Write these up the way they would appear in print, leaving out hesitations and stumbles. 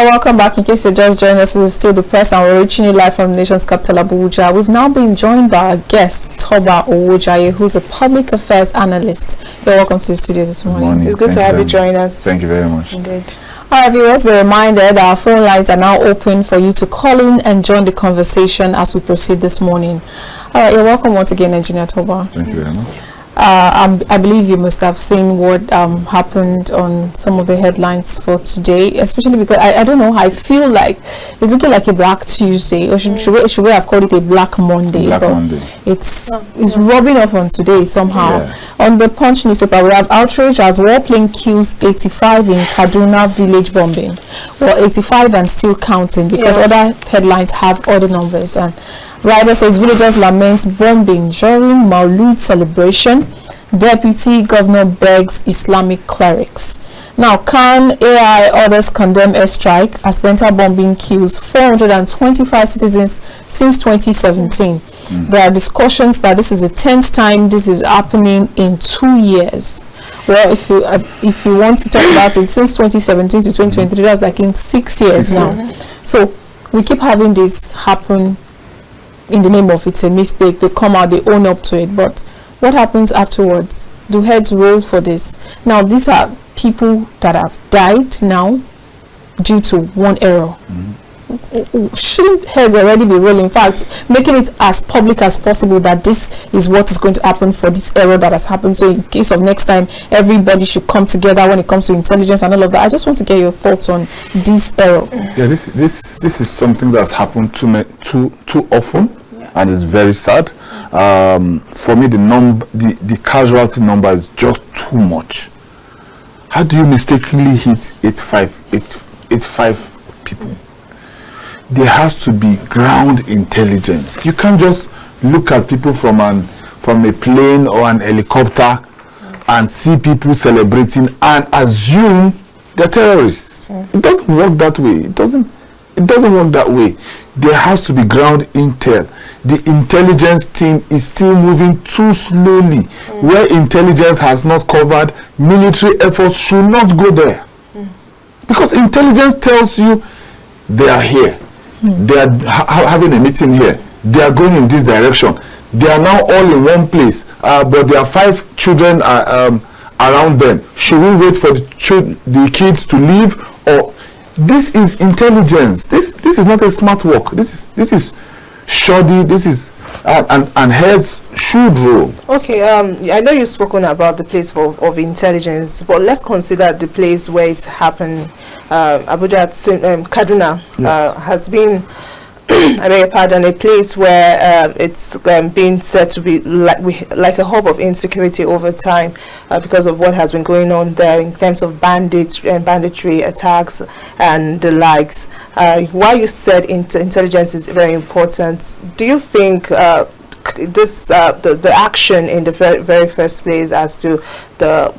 Welcome back. In case you're just joining us, this is still the press, and we're reaching you live from the nation's capital, Abuja. We've now been joined by our guest, Toba Owojaiye, who's a public affairs analyst. You're welcome to the studio this morning. It's good to have you join us. Thank you very much. Indeed. All right, viewers, be reminded our phone lines are now open for you to call in and join the conversation as we proceed this morning. All right, you're welcome once again, Engineer Toba. Thank you very much. I believe you must have seen what happened on some of the headlines for today, especially because I don't know, I feel like it's looking like a Black Tuesday, or should we have called it a Black Monday? It's rubbing off on today somehow. Yeah. On the Punch newspaper, we have outrage as warplane kills 85 in Kaduna village bombing. Well, 85 and still counting, because other headlines have other numbers. And Rider says villagers lament bombing during Maulud celebration. Deputy Governor begs Islamic clerics. Now, Khan, AI, others condemn airstrike. Accidental bombing kills 425 citizens since 2017. There are discussions that this is the 10th time this is happening in 2 years. Well, if you want to talk about it, since 2017 to 2023, that's like in 6 years now. So we keep having this happen in the name of it's a mistake. They come out, they own up to it, but what happens afterwards? Do heads roll for this? Now, these are people that have died now due to one error. Shouldn't heads already be rolling? In fact, making it as public as possible that this is what is going to happen for this error that has happened. So in case of next time, everybody should come together when it comes to intelligence and all of that. I just want to get your thoughts on this error. Yeah, this is something that's happened too often, and it's very sad. For me, the casualty number is just too much. How do you mistakenly hit 85 people? There has to be ground intelligence. You can't just look at people from a plane or an helicopter and see people celebrating and assume they're terrorists. It doesn't work that way. It doesn't work that way. There has to be ground intel. The intelligence team is still moving too slowly. Where intelligence has not covered, military efforts should not go there. Because intelligence tells you they are here. They are having a meeting here. They are going in this direction. They are now all in one place, but there are 5 children around them. Should we wait for the kids to leave? Or this is intelligence. This is not a smart work. This is shoddy. This is and heads should roll. Okay, I know you've spoken about the place of intelligence, but let's consider the place where it's happened. Abuja, Kaduna, has been, I beg your pardon, a place where it's been said to be like a hub of insecurity over time because of what has been going on there in terms of banditry attacks and the likes. While you said intelligence is very important, do you think the action in the very first place as to the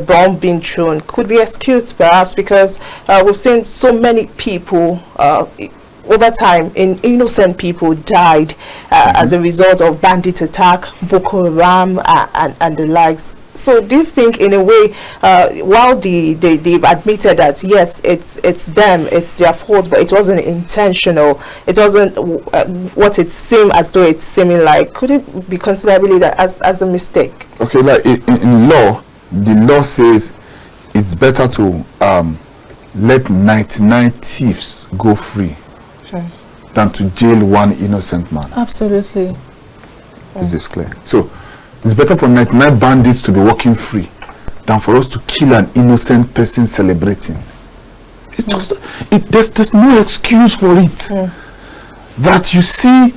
bomb being thrown could be excused perhaps because we've seen so many people over time, innocent people died as a result of bandit attack, Boko Haram and the likes. So do you think in a way, while they've admitted that yes, it's them, it's their fault, but it wasn't intentional, it wasn't what it seemed as though it's seeming like, could it be considered really that as a mistake? Okay, like in law, the law says it's better to let 99 thieves go free than to jail one innocent man. Absolutely. Is this clear? So it's better for 99 bandits to be walking free than for us to kill an innocent person celebrating. It's just there's no excuse for it. That you see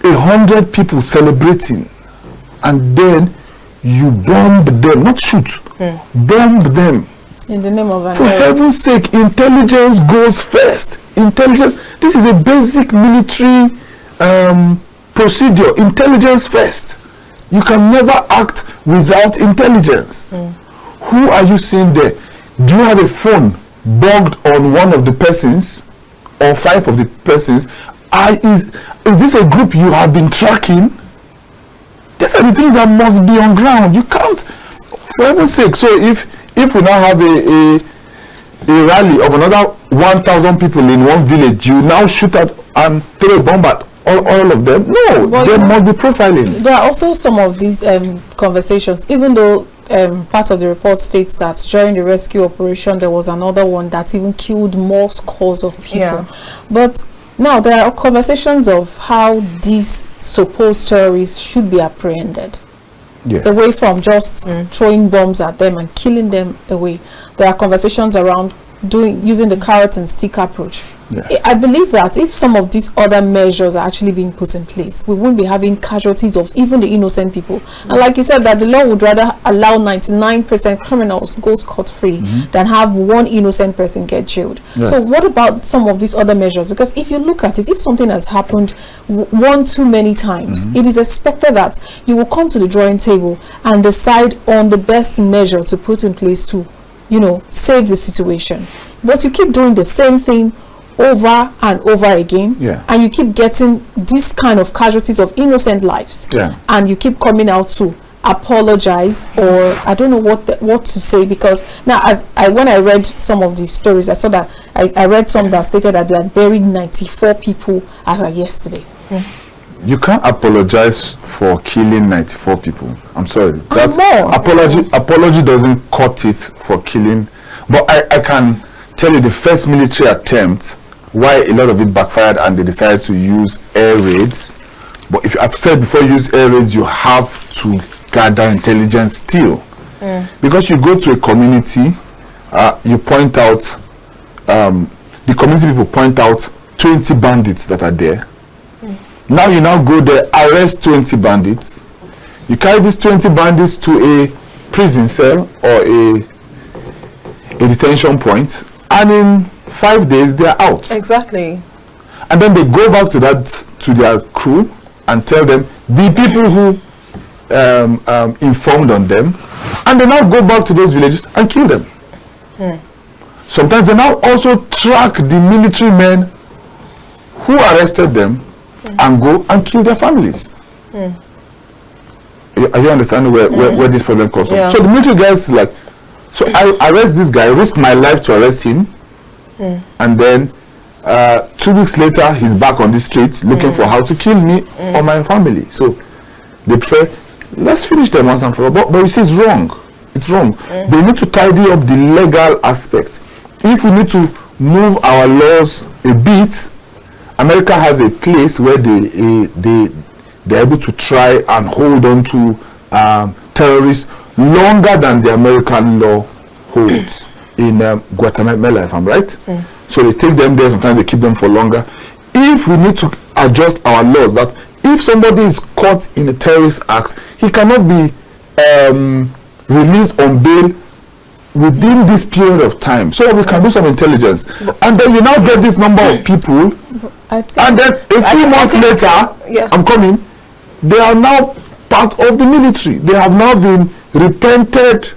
100 people celebrating and then you bomb them, not shoot, bomb them. In the name of an For heaven's sake, intelligence goes first. Intelligence, this is a basic military procedure. Intelligence first. You can never act without intelligence. Who are you seeing there? Do you have a phone bugged on one of the persons or 5 of the persons? Is this a group you have been tracking? These are the things that must be on ground. You can't, for heaven's sake. So if we now have a rally of another 1,000 people in one village, you now shoot at and throw a bomb at all of them? No, there must be profiling. There are also some of these conversations, even though part of the report states that during the rescue operation there was another one that even killed more scores of people. But now there are conversations of how these supposed terrorists should be apprehended. Away from just throwing bombs at them and killing them away. There are conversations around using the carrot and stick approach. I believe that if some of these other measures are actually being put in place, we won't be having casualties of even the innocent people. And like you said, that the law would rather allow 99% criminals go scot-free than have one innocent person get jailed. So what about some of these other measures? Because if you look at it, if something has happened one too many times, it is expected that you will come to the drawing table and decide on the best measure to put in place to, save the situation. But you keep doing the same thing over and over again, and you keep getting this kind of casualties of innocent lives, and you keep coming out to apologize, or I don't know what to say, because now when I read some of these stories, I saw that I read some that stated that they had buried 94 people as of yesterday. You can't apologize for killing 94 people. I'm sorry. That apology doesn't cut it for killing. But I can tell you the first military attempt, why a lot of it backfired and they decided to use air raids. But if I've said before, use air raids, you have to gather intelligence still. Because you go to a community, you point out, the community people point out 20 bandits that are there. Now you go there, arrest 20 bandits. You carry these 20 bandits to a prison cell or a detention point, and in 5 days they are out. Exactly. And then they go back to their crew and tell them the people who informed on them, and they now go back to those villages and kill them. Sometimes they now also track the military men who arrested them and go and kill their families. Are you understanding where this problem comes from? So the military guys is like, so I arrest this guy, risk my life to arrest him, and then 2 weeks later he's back on the street looking for how to kill me or my family. So they prefer, let's finish them once and for all. But you see, it's wrong. It's wrong. They need to tidy up the legal aspect. If we need to move our laws a bit, America has a place where they're able to try and hold on to terrorists longer than the American law holds in Guatemala, if I'm right. So they take them there, sometimes they keep them for longer. If we need to adjust our laws, that if somebody is caught in a terrorist act, he cannot be released on bail within this period of time, so we can do some intelligence. And then you now get this number of people, and then a few months later, I'm coming, they are now part of the military. They have now been repented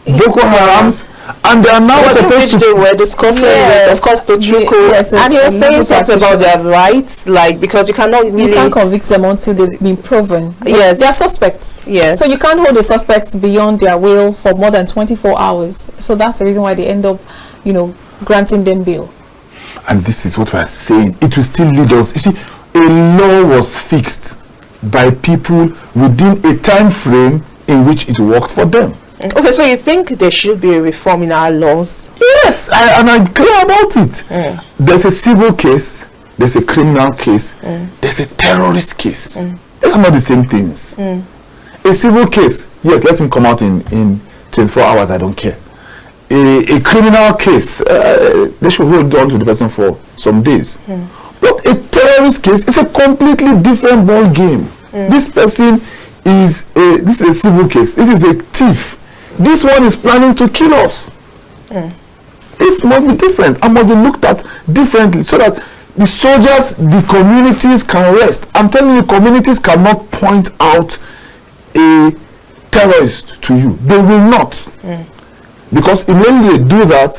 Boko Harams, and they are now supposed to... They were discussing with, of course, the Chuku, and he was saying something about their rights, like, because you cannot really... You can't convict them until they've been proven. Yes. They are suspects. Yes. So you can't hold the suspects beyond their will for more than 24 hours. So that's the reason why they end up, granting them bail. And this is what we are saying. It will still lead us... You see, a law was fixed by people within a time frame in which it worked for them. Okay, so you think there should be a reform in our laws? Yes, and I'm clear about it. There's a civil case, there's a criminal case, there's a terrorist case. These are not the same things. A civil case, yes, let him come out in 24 hours, I don't care. A criminal case, they should hold on to the person for some days. But a terrorist case is a completely different ball game. This person this is a civil case. This is a thief. This one is planning to kill us. This must be different and must be looked at differently so that the soldiers, the communities can rest. I'm telling you, communities cannot point out a terrorist to you. They will not. Because immediately they do that,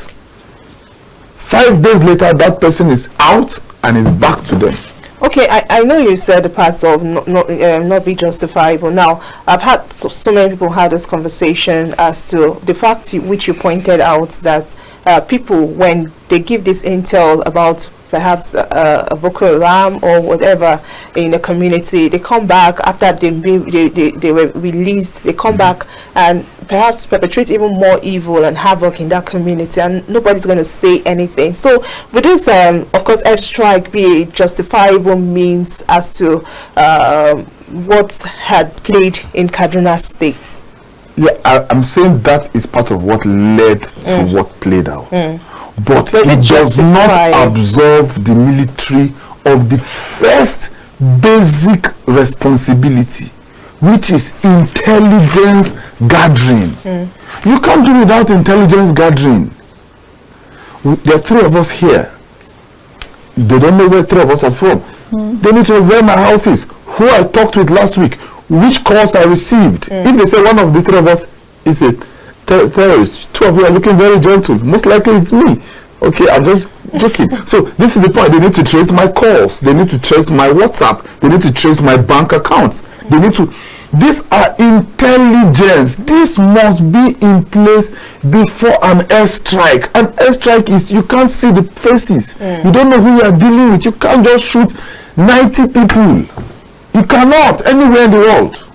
5 days later, that person is out and is back to them. Okay, I know you said the parts of not be justifiable. Now, I've had so many people had this conversation as to the fact which you pointed out that people, when they give this intel about perhaps a Boko Haram or whatever in the community, they come back after they were released, they come back and perhaps perpetrate even more evil and havoc in that community, and nobody's going to say anything. So with this, of course, airstrike be a justifiable means as to what had played in Kaduna State? Yeah, I'm saying that is part of what led to what played out. But it does not absolve the military of the first basic responsibility, which is intelligence gathering. You can't do without intelligence gathering. There are 3 of us here. They don't know where 3 of us are from. They need to know where my house is, who I talked with last week, which calls I received. If they say one of the 3 of us is a terrorist, 2 of you are looking very gentle, most likely it's me. Okay, I'm just joking. So this is the point. They need to trace my calls, they need to trace my WhatsApp, they need to trace my bank accounts, they need to. These are intelligence. This must be in place before an airstrike. An airstrike is, you can't see the faces, you don't know who you are dealing with. You can't just shoot 90 people. You cannot, anywhere in the world.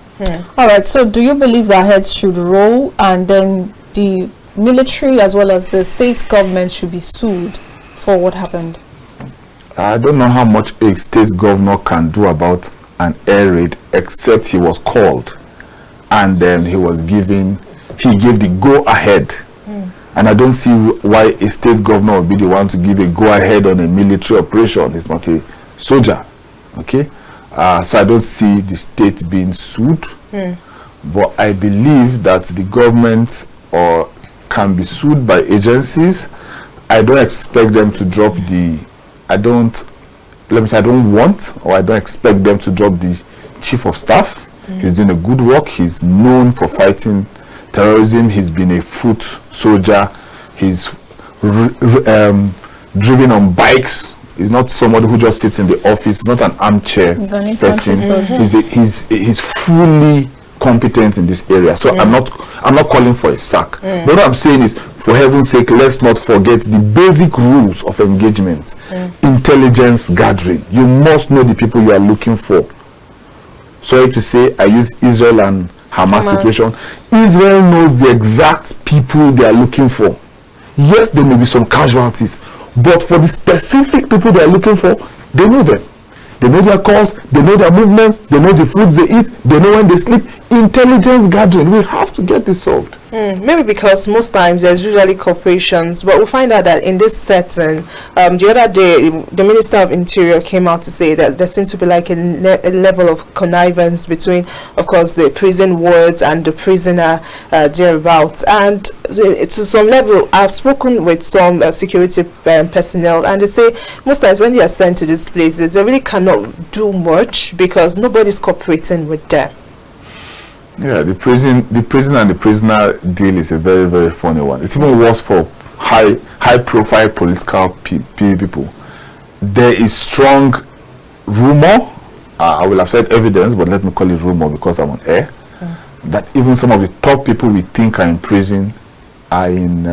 All right, so do you believe that heads should roll, and then the military as well as the state government should be sued for what happened? I don't know how much a state governor can do about an air raid, except he was called and then he gave the go ahead. And I don't see why a state governor would be the one to give a go ahead on a military operation. He's not a soldier. Okay, so I don't see the state being sued, but I believe that the government can be sued by agencies. I don't expect them to drop I don't expect them to drop the chief of staff. He's doing a good work. He's known for fighting terrorism. He's been a foot soldier. He's driven on bikes. He's not somebody who just sits in the office. He's not an armchair person. He's fully competent in this area. So I'm not calling for a sack. But what I'm saying is, for heaven's sake, let's not forget the basic rules of engagement. Intelligence gathering. You must know the people you are looking for. Sorry to say, I use Israel and Hamas situation. Israel knows the exact people they are looking for. Yes, there may be some casualties, but for the specific people they are looking for, they know them. They know their calls, they know their movements, they know the foods they eat, they know when they sleep. Intelligence gathering, we have to get this solved. Maybe because most times there's usually corporations, but we find out that in this setting, the other day, the Minister of Interior came out to say that there seems to be like a level of connivance between, of course, the prison wards and the prisoner thereabouts. And to some level, I've spoken with some security personnel, and they say most times when they are sent to these places, they really cannot do much because nobody's cooperating with them. Yeah, the prison and the prisoner deal is a very, very funny one. It's even worse for high profile political people. There is strong rumor, I will have said evidence, but let me call it rumor because I'm on air, that even some of the top people we think are in prison are in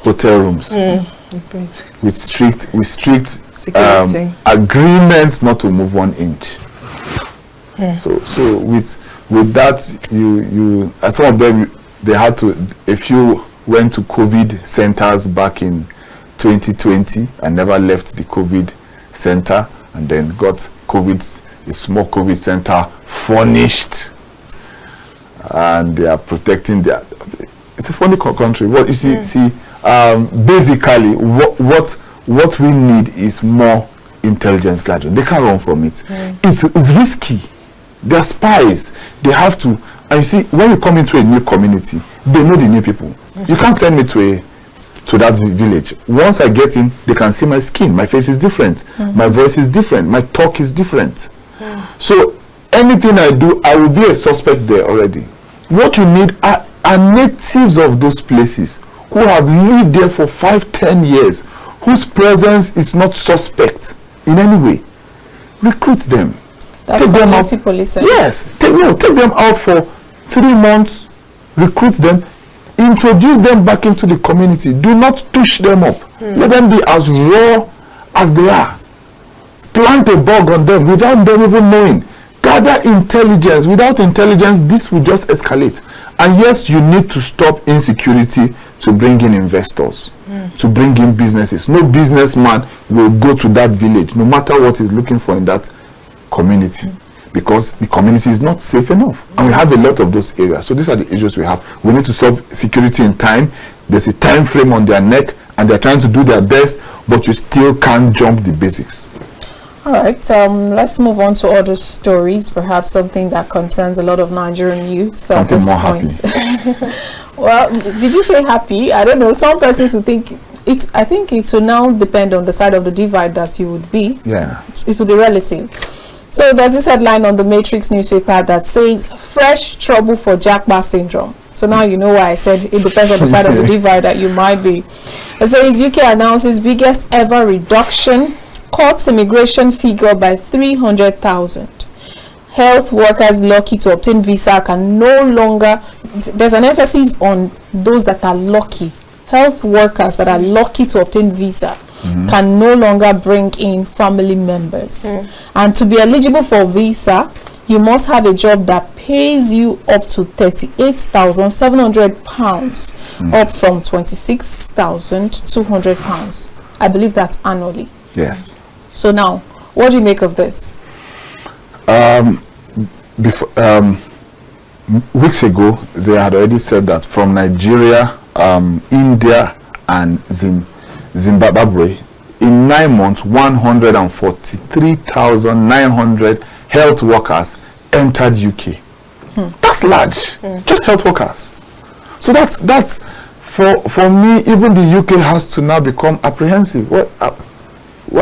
hotel rooms with strict agreements not to move 1 inch. So with that, you some of them, they had to, if you went to COVID centers back in 2020 and never left the COVID center, and then got a small COVID center furnished, and they are protecting their. It's a funny country. What you see, basically, what we need is more intelligence gathering. They can't run from it. It's risky. They're spies. They have to. And you see, when you come into a new community, they know the new people. You can't send me to that village. Once I get in, they can see my skin. My face is different. My voice is different. My talk is different. So anything I do, I will be a suspect there already. What you need are natives of those places who have lived there for 5-10 years, whose presence is not suspect in any way. Recruit them. That's police. Yes, take them out for 3 months, recruit them, Introduce them back into the community. Do not tush them up. Let them be as raw as they are. Plant a bug on them without them even knowing. Gather intelligence. Without intelligence, this will just escalate. And yes, you need to stop insecurity to bring in investors, to bring in businesses. No businessman will go to that village, no matter what he's looking for in that community, because the community is not safe enough. And we have a lot of those areas. So these are the issues we have. We need to solve security in time. There's a time frame on their neck, and they're trying to do their best, but you still can't jump the basics. All right, let's move on to other stories, perhaps something that concerns a lot of Nigerian youth at this point. Well, did you say happy? I don't know. Some persons would think it's, I think it will now depend on the side of the divide that you would be. Yeah. It will be relative. So there's this headline on the Matrix newspaper that says, fresh trouble for Japa syndrome. So now you know why I said it depends on the side of the divide that you might be. It says UK announces biggest ever reduction cuts immigration figure by 300,000. Health workers lucky to obtain visa can no longer, there's an emphasis on those that are lucky. Health workers that are lucky to obtain visa can no longer bring in family members. And to be eligible for visa, you must have a job that pays you up to £38,700, up from £26,200. I believe that's annually. Yes. So now, what do you make of this? Weeks ago, they had already said that from Nigeria, India, and Zimbabwe, in 9 months, 143,900 health workers entered UK. That's large. Just health workers. So that's for me. Even the UK has to now become apprehensive. What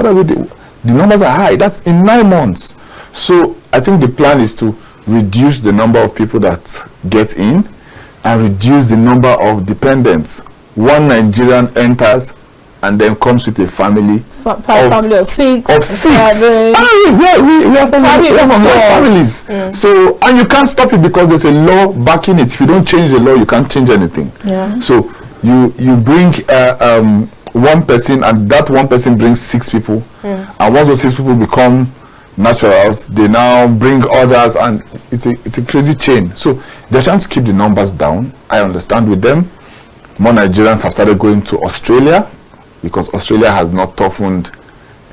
are we doing? The numbers are high. That's in 9 months. So I think the plan is to reduce the number of people that get in and reduce the number of dependents. One Nigerian enters and then comes with a family Family of six. We have families. So, and you can't stop it because there's a law backing it. If you don't change the law, you can't change anything. So you bring one person, and that one person brings 6 people, and once those 6 people become naturals, they now bring others, and it's a crazy chain. So they're trying to keep the numbers down. I understand with them. More Nigerians have started going to Australia because Australia has not toughened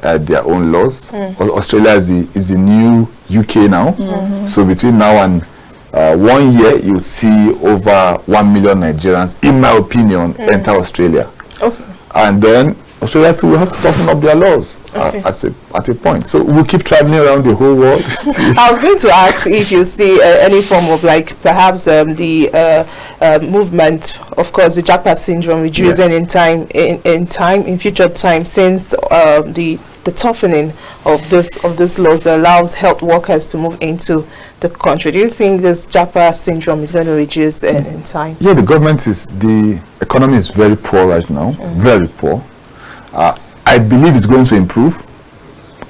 their own laws. Australia is the new UK now. So between now and 1 year, you'll see over 1 million Nigerians, in my opinion, enter Australia. And then Australia too will have to toughen up their laws at a point. So we'll keep traveling around the whole world. I was going to ask if you see any form of, like, perhaps the movement, of course, the Japa syndrome reducing in future time, since the toughening of this laws that allows health workers to move into the country. Do you think this Japa syndrome is going to reduce in time? Yeah, the economy is very poor right now, very poor. I believe it's going to improve.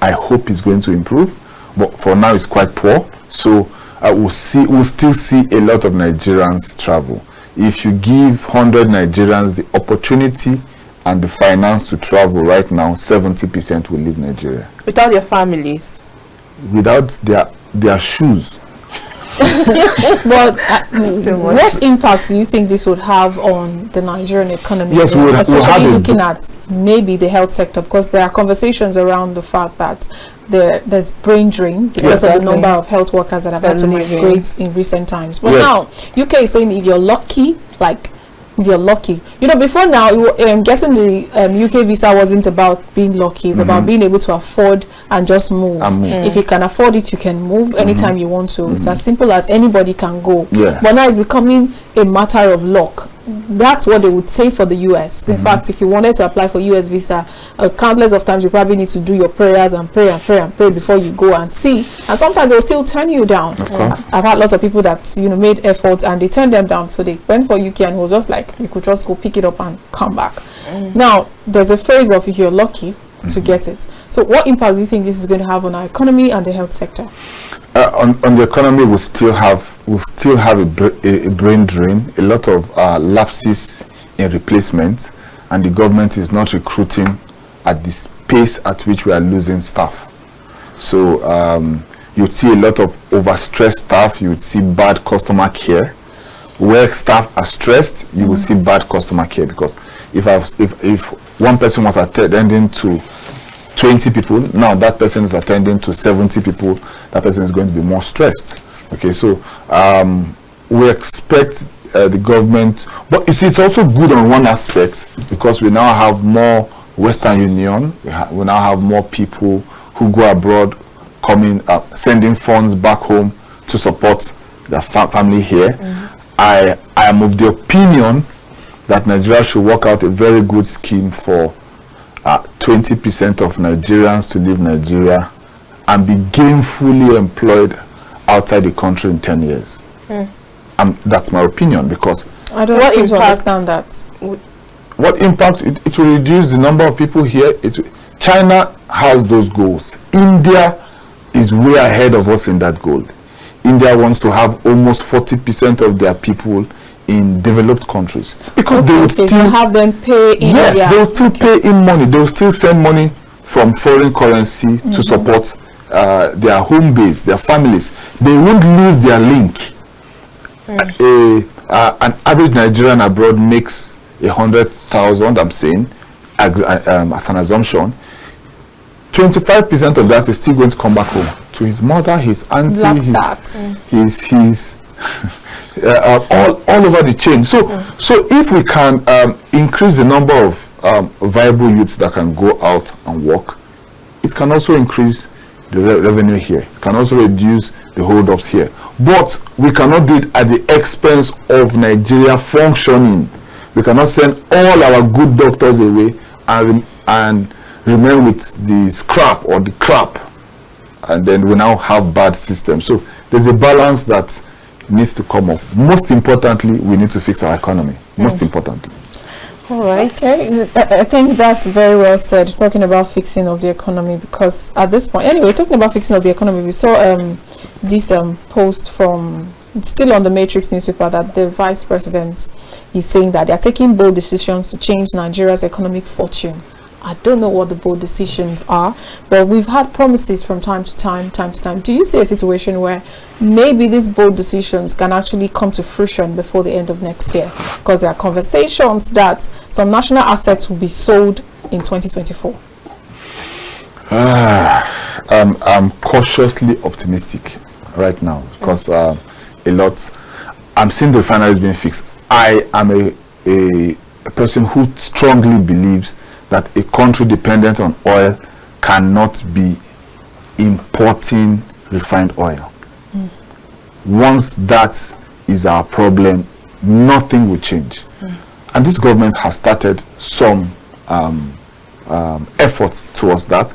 I hope it's going to improve, but for now it's quite poor. So we'll still see a lot of Nigerians travel. If you give 100 Nigerians the opportunity and the finance to travel right now, 70% will leave Nigeria. Without their families? Without their shoes. But what impact do you think this would have on the Nigerian economy? Yes, especially looking at maybe the health sector, because there are conversations around the fact that there's brain drain because of the number of health workers that have had to migrate in recent times. But now, UK is saying if you're lucky, you know, before now, I'm guessing the UK visa wasn't about being lucky. It's about being able to afford and just move. If you can afford it, you can move anytime you want to. It's as simple as anybody can go. But now it's becoming a matter of luck. That's what they would say for the US. In fact, if you wanted to apply for US visa, countless of times you probably need to do your prayers and pray and pray and pray before you go and see. And sometimes they'll still turn you down. Of course. I've had lots of people that, you know, made efforts and they turned them down. So they went for UK and was just like, you could just go pick it up and come back. Now, there's a phrase of if you're lucky, to get it. So what impact do you think this is going to have on our economy and the health sector? On the economy, we'll still have a brain drain, a lot of lapses in replacement, and the government is not recruiting at the pace at which we are losing staff. So you'd see a lot of overstressed staff, you would see bad customer care. Where staff are stressed, you will see bad customer care, because if one person was attending to 20 people, now that person is attending to 70 people, that person is going to be more stressed. Okay, so we expect the government, but you see, it's also good on one aspect, because we now have more Western Union, we now have more people who go abroad coming sending funds back home to support their family here. I am of the opinion that Nigeria should work out a very good scheme for 20% of Nigerians to leave Nigeria and be gainfully employed outside the country in 10 years. That's my opinion, because I don't seem to understand that. What impact? It will reduce the number of people here. China has those goals. India is way ahead of us in that goal. India wants to have almost 40% of their people in developed countries, because they would still have them pay in. Yes, they will still pay in money. They will still send money from foreign currency to support their home base, their families. They won't lose their link. An average Nigerian abroad makes 100,000. I'm saying, as an assumption. 25% of that is still going to come back home to his mother, his auntie, his all over the chain. So if we can increase the number of viable youths that can go out and work, it can also increase the revenue here. It can also reduce the hold-ups here. But we cannot do it at the expense of Nigeria functioning. We cannot send all our good doctors away and remain with the scrap or the crap, and then we now have bad systems. So there's a balance that needs to come off. Most importantly, we need to fix our economy. Most importantly. All right. Okay. I think that's very well said, talking about fixing of the economy, because at this point, anyway, talking about fixing of the economy, we saw this post from, it's still on the Matrix newspaper, that the vice president is saying that they are taking bold decisions to change Nigeria's economic fortune. I don't know what the bold decisions are, but we've had promises from time to time. Do you see a situation where maybe these bold decisions can actually come to fruition before the end of next year? Because there are conversations that some national assets will be sold in 2024. I'm cautiously optimistic right now, because I'm seeing the refineries being fixed. I am a person who strongly believes that a country dependent on oil cannot be importing refined oil. Once that is our problem, nothing will change. And this government has started some efforts towards that.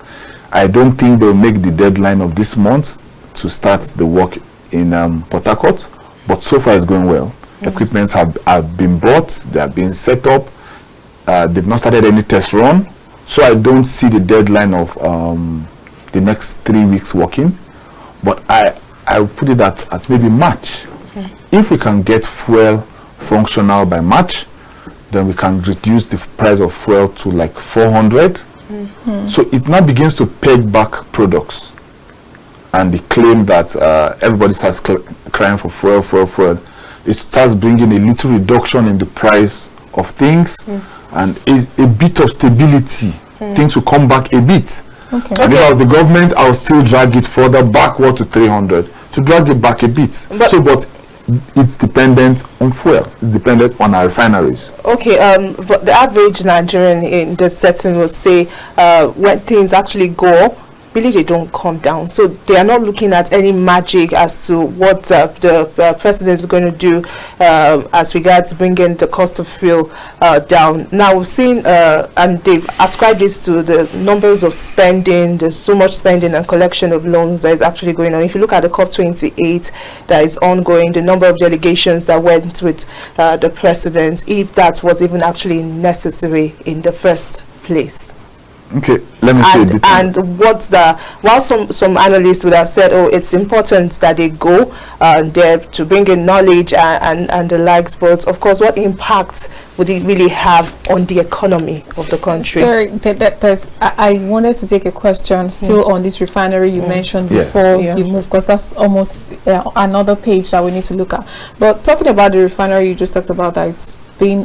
I don't think they'll make the deadline of this month to start the work in Port Harcourt, but so far it's going well. Equipments have been bought, they are being set up. They've not started any test run, so I don't see the deadline of the next 3 weeks working, but I will put it at maybe March. If we can get fuel functional by March, then we can reduce the price of fuel to like 400. So it now begins to peg back products, and the claim that everybody starts crying for fuel. It starts bringing a little reduction in the price of things, and a bit of stability. Things will come back a bit. And if I was the government, I would still drag it further backward to 300 to drag it back a bit. But it's dependent on fuel. It's dependent on our refineries. Okay, but the average Nigerian in this setting would say when things actually go up, really they don't come down. So they are not looking at any magic as to what the president is going to do as regards bringing the cost of fuel down. Now we've seen and they've ascribed this to the numbers of spending. There's so much spending and collection of loans that is actually going on. If you look at the COP28 that is ongoing, the number of delegations that went with the president, if that was even actually necessary in the first place. Okay, let me say a bit. And what's the, while some analysts would have said, oh, it's important that they go there to bring in knowledge and the likes, but of course, what impact would it really have on the economy of the country? Sorry, I wanted to take a question still on this refinery you mentioned before you move, because that's almost another page that we need to look at. But talking about the refinery you just talked about, that is being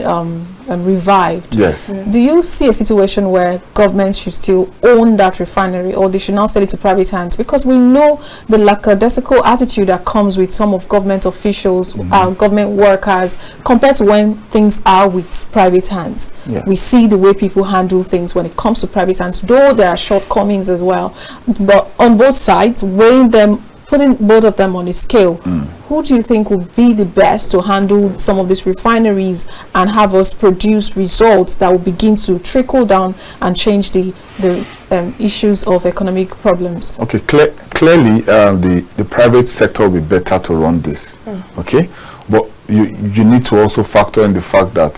revived. Yes. Do you see a situation where government should still own that refinery, or they should not sell it to private hands? Because we know the lackadaisical attitude that comes with some of government officials, government workers, compared to when things are with private hands. Yes. We see the way people handle things when it comes to private hands, though there are shortcomings as well. But on both sides, weighing them, putting both of them on a scale, who do you think would be the best to handle some of these refineries and have us produce results that will begin to trickle down and change the issues of economic problems? Okay, clearly the private sector will be better to run this. Okay, but you need to also factor in the fact that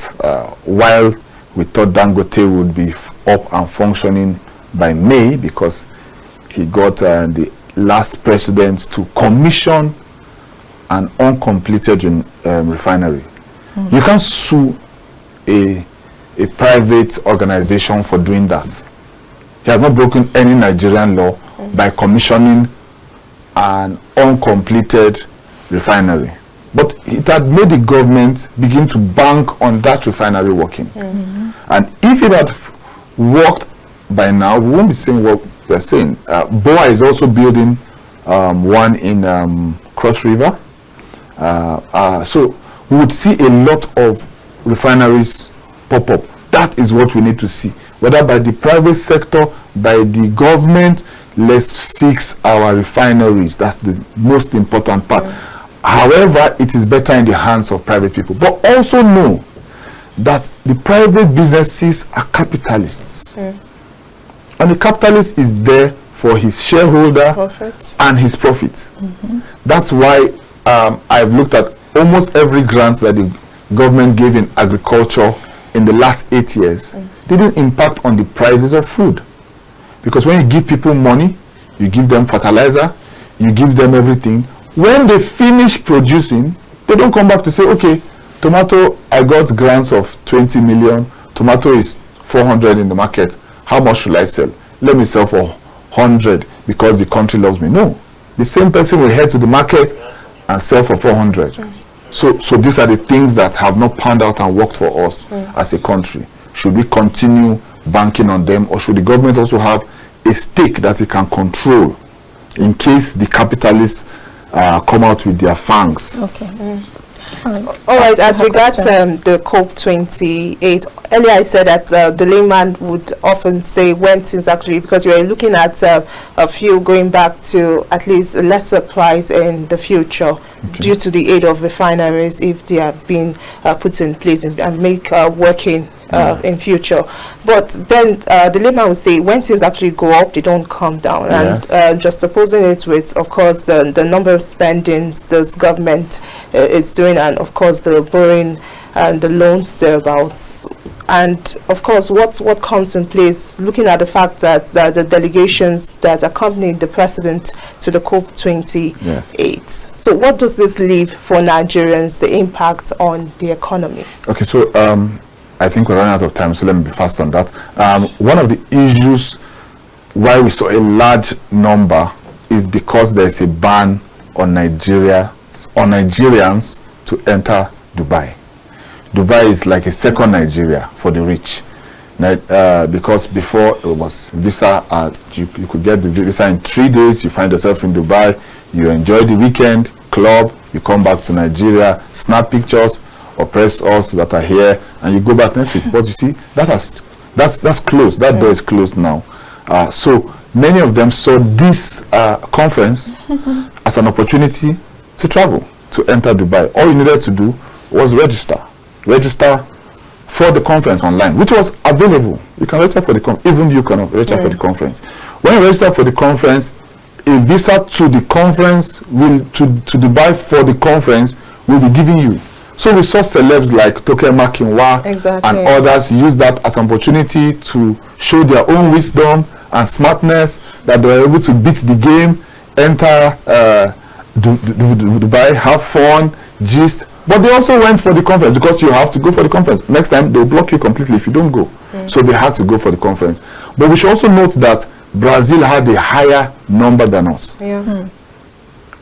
while we thought Dangote would be up and functioning by May, because he got the last president to commission an uncompleted refinery. You can't sue a private organization for doing that. He has not broken any Nigerian law by commissioning an uncompleted refinery. But it had made the government begin to bank on that refinery working. And if it had worked by now, we won't be saying what we're saying. BOA is also building one in Cross River. So we would see a lot of refineries pop up. That is what we need to see. Whether by the private sector, by the government, let's fix our refineries. That's the most important part. However, it is better in the hands of private people. But also know that the private businesses are capitalists. And the capitalist is there for his shareholder and his profits. That's why I've looked at almost every grant that the government gave in agriculture in the last 8 years didn't impact on the prices of food. Because when you give people money, you give them fertilizer, you give them everything. When they finish producing, they don't come back to say, okay, tomato, I got grants of 20 million, tomato is 400 in the market. How much should I sell? Let me sell for 100 because the country loves me. No. The same person will head to the market and sell for 400. So these are the things that have not panned out and worked for us as a country. Should we continue banking on them, or should the government also have a stake that it can control in case the capitalists come out with their fangs? Okay. All right, as regards the COP28, earlier I said that the layman would often say when things actually, because you're looking at a few going back to at least a lesser price in the future due to the aid of refineries if they are being put in place and make working in future. But then the layman would say when things actually go up, they don't come down. And just opposing it with, of course, the number of spendings this government is doing, and of course the borrowing and the loans thereabouts. And of course what comes in place, looking at the fact that the delegations that accompanied the president to the COP28. So what does this leave for Nigerians, the impact on the economy? Okay, so I think we're running out of time, so let me be fast on that. One of the issues why we saw a large number is because there's a ban on Nigerians to enter Dubai. Dubai is like a second Nigeria for the rich. Because before it was visa, you could get the visa in 3 days, you find yourself in Dubai, you enjoy the weekend, club, you come back to Nigeria, snap pictures, oppress us that are here, and you go back next week. But you see, that's closed. That door is closed now. So many of them saw this conference as an opportunity to travel, to enter Dubai. All you needed to do was register for the conference online, which was available. You can register for the conference. Even you can register for the conference. When you register for the conference, a visa to the conference to Dubai for the conference will be given you. So we saw celebs like Toke Makinwa and others use that as an opportunity to show their own wisdom and smartness, that they were able to beat the game, enter Dubai, have fun, gist. But they also went for the conference, because you have to go for the conference. Next time they'll block you completely if you don't go. So they had to go for the conference. But we should also note that Brazil had a higher number than us.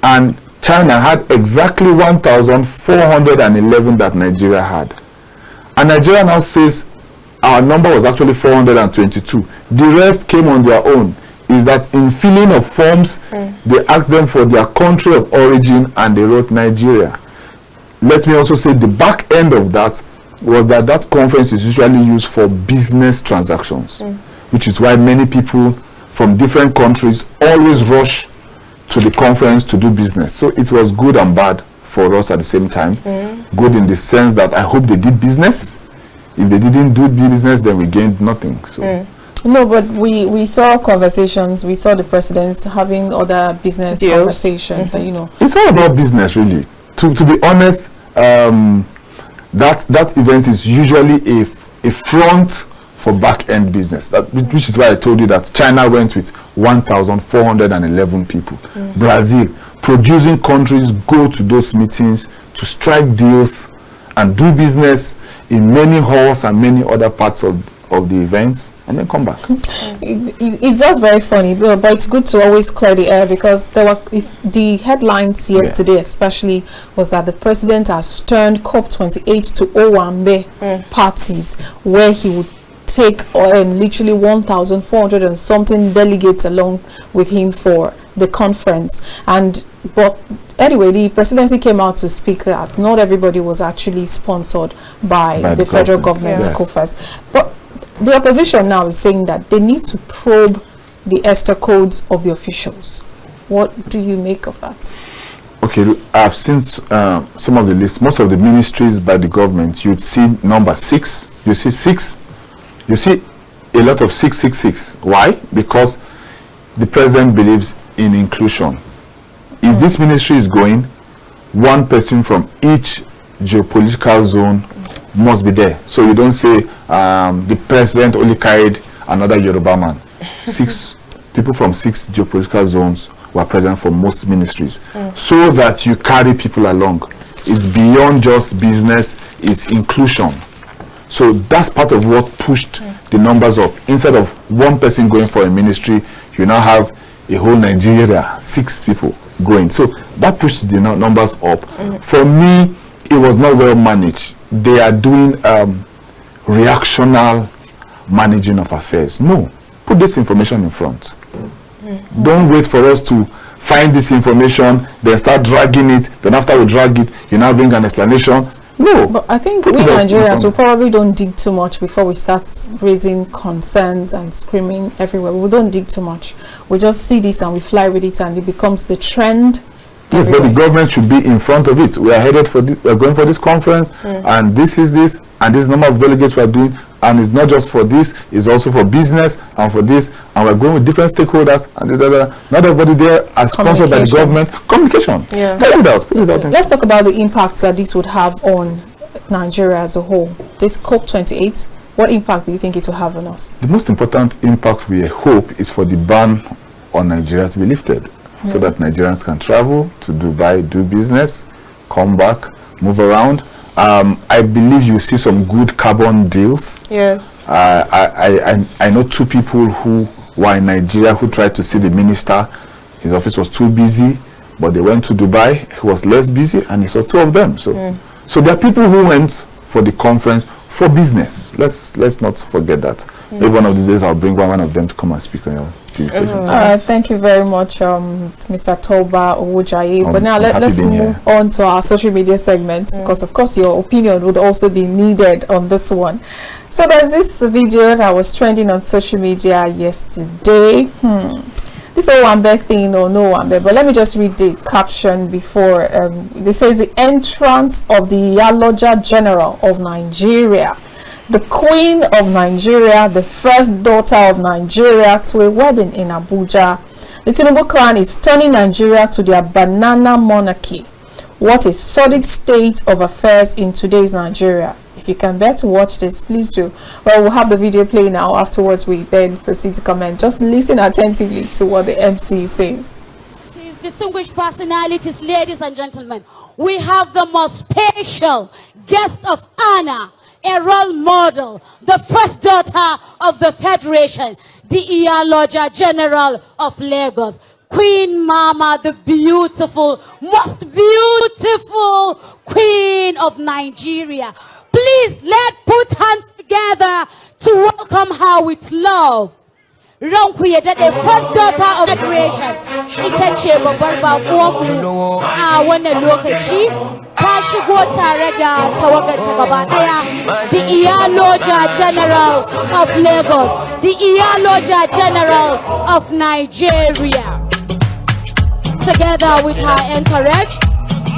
And China had exactly 1,411 that Nigeria had. And Nigeria now says our number was actually 422. The rest came on their own. Is that in filling of forms, they asked them for their country of origin and they wrote Nigeria. Let me also say the back end of that was that conference is usually used for business transactions, which is why many people from different countries always rush to the conference to do business. So it was good and bad for us at the same time. Good in the sense that I hope they did business. If they didn't do business, then we gained nothing. So. No, but we saw conversations. We saw the president having other business conversations. And, you know, it's all about business, really. To be honest, that event is usually a front for back-end business, which is why I told you that China went with 1,411 people. Brazil, producing countries, go to those meetings to strike deals and do business in many halls and many other parts of the events, and then come back. It's just very funny, but it's good to always clear the air, because the headlines yesterday especially was that the president has turned COP28 to Owambe parties, where he would take literally 1,400 and something delegates along with him for the conference. But anyway, the presidency came out to speak that not everybody was actually sponsored by the federal government's coffers. But the opposition now is saying that they need to probe the ESTER codes of the officials. What do you make of that? Okay, I've seen some of the lists. Most of the ministries by the government, you'd see number 6. You see 6. You see a lot of 666. Why? Because the president believes in inclusion. If this ministry is going, one person from each geopolitical zone must be there. So you don't say the president only carried another Yoruba man. 6 people from 6 geopolitical zones were present for most ministries, so that you carry people along. It's beyond just business, it's inclusion. So that's part of what pushed the numbers up. Instead of one person going for a ministry, you now have a whole Nigeria, 6 people going. So that pushes the numbers up. For me, it was not well managed. They are doing reactional managing of affairs. No, put this information in front. Don't wait for us to find this information, then start dragging it. Then after we drag it, you now bring an explanation. No. But I think we Nigerians we probably don't dig too much before we start raising concerns and screaming everywhere. We don't dig too much. We just see this and we fly with it, and it becomes the trend. Yes, but the government should be in front of it. We are headed for this, we are going for this conference, and this is this, and this number of delegates we are doing, and it's not just for this, it's also for business and for this, and we're going with different stakeholders, and not everybody there are sponsored by the government. Communication. Spell it out. Put it out. Let's talk about the impacts that this would have on Nigeria as a whole. This COP28, what impact do you think it will have on us? The most important impact we hope is for the ban on Nigeria to be lifted, so that Nigerians can travel to Dubai, do business, come back, move around. I believe you see some good carbon deals. Yes. I know 2 people who were in Nigeria who tried to see the minister. His office was too busy, but they went to Dubai. He was less busy, and he saw 2 of them. So there are people who went for the conference for business. Let's not forget that. Maybe one of these days I'll bring one of them to come and speak on your TV station. Thank you very much, Mr. Toba Owojaiye. But now let's move on to our social media segment, because of course your opinion would also be needed on this one. So there's this video that was trending on social media yesterday. This Owambe thing or no Owambe, but let me just read the caption before. This says the entrance of the Iyaloja General of Nigeria, the Queen of Nigeria, the first daughter of Nigeria, to a wedding in Abuja. The Tinubu clan is turning Nigeria to their banana monarchy. What a sordid state of affairs in today's Nigeria. If you can bear to watch this, please do. Well, we'll have the video play now. Afterwards, we then proceed to comment. Just listen attentively to what the MC says. Distinguished personalities, ladies and gentlemen, we have the most special guest of honor, a role model, the first daughter of the Federation, the Iyaloja General of Lagos, Queen Mama, the beautiful, most beautiful Queen of Nigeria. Please, let's put hands together to welcome her with love. Ranku the first daughter of the Federation. Ita ce babbar baƙuwanmu a wannan lokaci. Ta shigo tare da tawagar ta gaba daya. The Iyaloja General of Lagos, the Iyaloja General of Nigeria. Together with her entourage,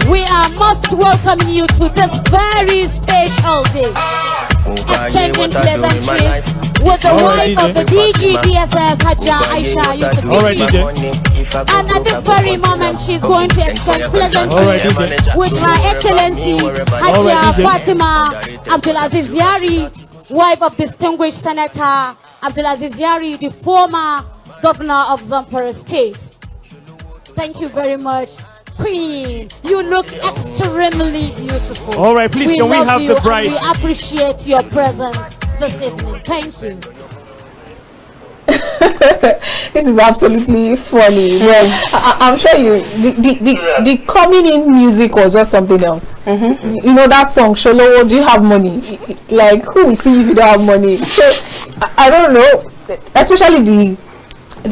we are most welcoming you to this very special day. Exchanging pleasantries with the wife of the DGDSS, Haja Aisha Yusuf. And at this very moment, she's going to exchange pleasantries with Her Excellency Haja Fatima Abdulaziz Yari, wife of distinguished Senator Abdulaziz Yari, the former governor of Zamfara State. Thank you very much. Queen, you look extremely beautiful. All right, please, can we have the bride? We appreciate your presence this evening. Thank you. This is absolutely funny. Well, I'm sure you the coming in music was just something else. You know that song Sholowo, do you have money? Like, who will see if you don't have money? So I don't know, especially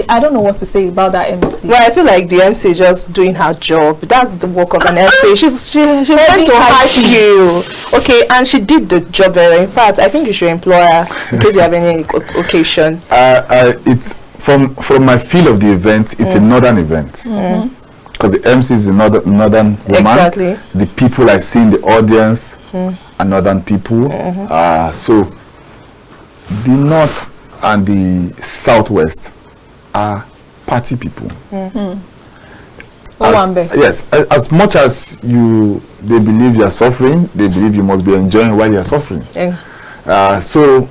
I don't know what to say about that MC. Well, I feel like the MC is just doing her job. That's the work of an MC. She's meant to hype you. Okay, and she did the job very well. In fact, I think you should employ her in case you have any occasion. It's from my feel of the event, it's a northern event. Because the MC is a northern woman. Exactly. The people I see in the audience are northern people. So the north and the southwest are party people. Yes, as much as they believe you are suffering, they believe you must be enjoying while you are suffering. So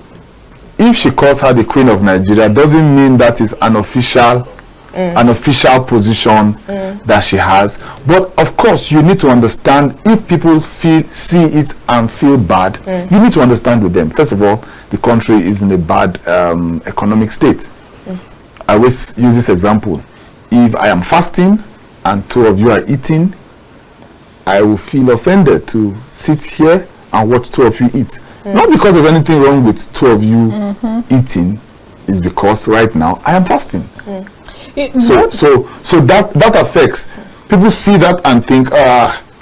if she calls her the Queen of Nigeria, doesn't mean that is an official position that she has. But of course, you need to understand, if people see it and feel bad, you need to understand with them. First of all, the country is in a bad economic state. I always use this example. If I am fasting and two of you are eating, I will feel offended to sit here and watch two of you eat. Not because there's anything wrong with two of you eating, it's because right now I am fasting. So that affects. People see that and think,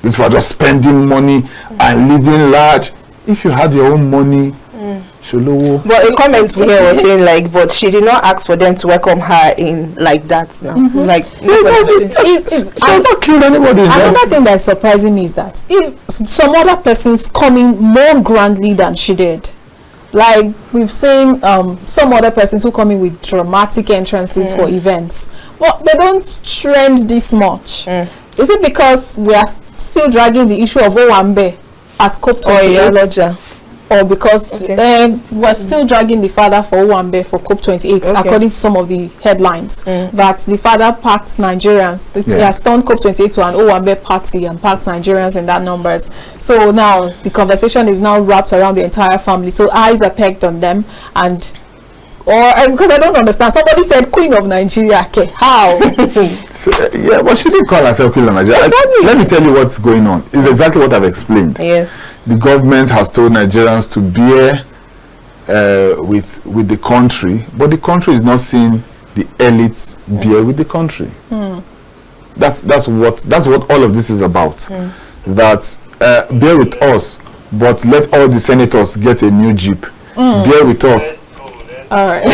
this was just spending money and living large. If you had your own money, but a comment here was saying like, but she did not ask for them to welcome her in like that now. Like, I've not killed anybody. Another thing that's surprising me is that if some other person's coming more grandly than she did, like we've seen some other persons who come in with dramatic entrances for events, but they don't trend this much. Is it because we are still dragging the issue of Owambe at COP28? Or because we're still dragging the father for Owambe for COP28, according to some of the headlines, that the father packed Nigerians. It has turned COP28 to an Owambe party and packed Nigerians in that numbers. So now the conversation is now wrapped around the entire family. So eyes are pegged on them, and because I don't understand. Somebody said Queen of Nigeria. Okay, how? But she didn't call herself Queen of Nigeria. Exactly. Let me tell you what's going on. It's exactly what I've explained. Yes. The government has told Nigerians to bear with the country, but the country is not seeing the elites bear with the country. That's what all of this is about. That bear with us, but let all the senators get a new jeep. Bear with us. All right.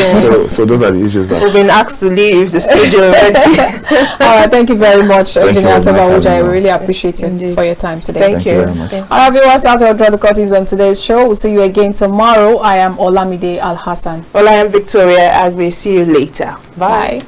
So those are the issues that we've been asked to leave the stage already. All right, thank you very much, Engineer Toba Owojaiye. We really appreciate you for your time today. Thank you very much. All right, viewers, that's what draw the curtains on today's show. We'll see you again tomorrow. I am Olamide Alhassan. Well, I am Victoria Agbi. See you later. Bye.